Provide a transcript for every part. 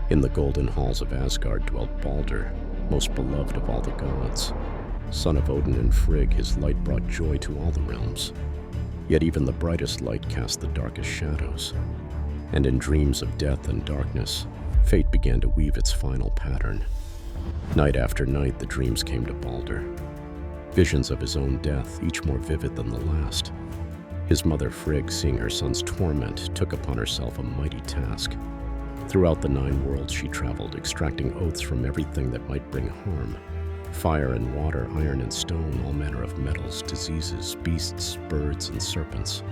In the golden halls of Asgard dwelt Baldr, most beloved of all the gods. Son of Odin and Frigg, his light brought joy to all the realms. Yet even the brightest light cast the darkest shadows. And in dreams of death and darkness, fate began to weave its final pattern. Night after night, the dreams came to Baldr. Visions of his own death, each more vivid than the last. His mother Frigg, seeing her son's torment, took upon herself a mighty task. Throughout the 9 worlds she traveled, extracting oaths from everything that might bring harm. Fire and water, iron and stone, all manner of metals, diseases, beasts, birds, and serpents.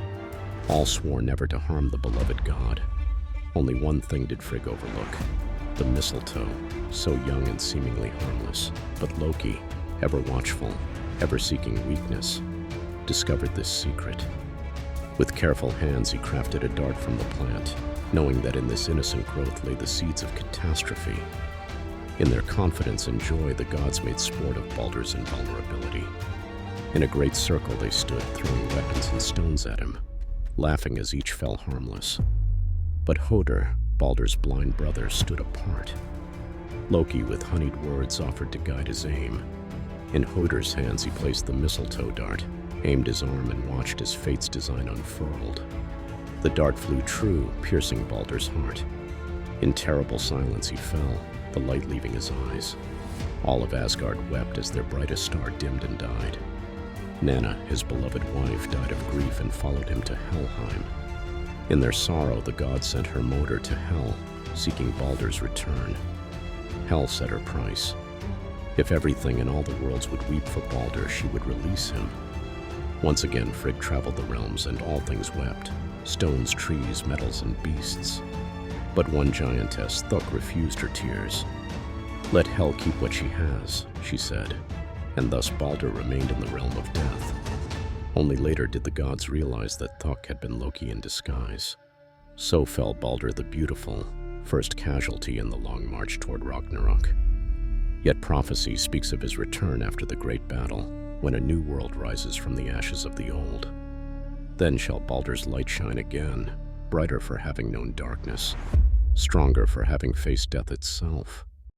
All swore never to harm the beloved god. Only one thing did Frigg overlook: the mistletoe, so young and seemingly harmless. But Loki, ever watchful, ever seeking weakness, discovered this secret. With careful hands he crafted a dart from the plant, knowing that in this innocent growth lay the seeds of catastrophe. In their confidence and joy, the gods made sport of Baldr's invulnerability. In a great circle they stood, throwing weapons and stones at him, laughing as each fell harmless. But Hodr, Baldr's blind brother, stood apart. Loki, with honeyed words, offered to guide his aim. In Hodr's hands he placed the mistletoe dart, aimed his arm, and watched as fate's design unfurled. The dart flew true, piercing Baldr's heart. In terrible silence he fell, the light leaving his eyes. All of Asgard wept as their brightest star dimmed and died. Nanna, his beloved wife, died of grief and followed him to Helheim. In their sorrow, the gods sent Hermodr to Hel, seeking Baldr's return. Hel set her price. If everything in all the worlds would weep for Baldr, she would release him. Once again, Frigg traveled the realms, and all things wept: stones, trees, metals, and beasts. But one giantess, Thuk, refused her tears. "Let Hel keep what she has," she said, and thus Baldr remained in the realm of death. Only later did the gods realize that Thuk had been Loki in disguise. So fell Baldr the Beautiful, first casualty in the long march toward Ragnarok. Yet prophecy speaks of his return after the great battle, when a new world rises from the ashes of the old. Then shall Baldr's light shine again, brighter for having known darkness, stronger for having faced death itself.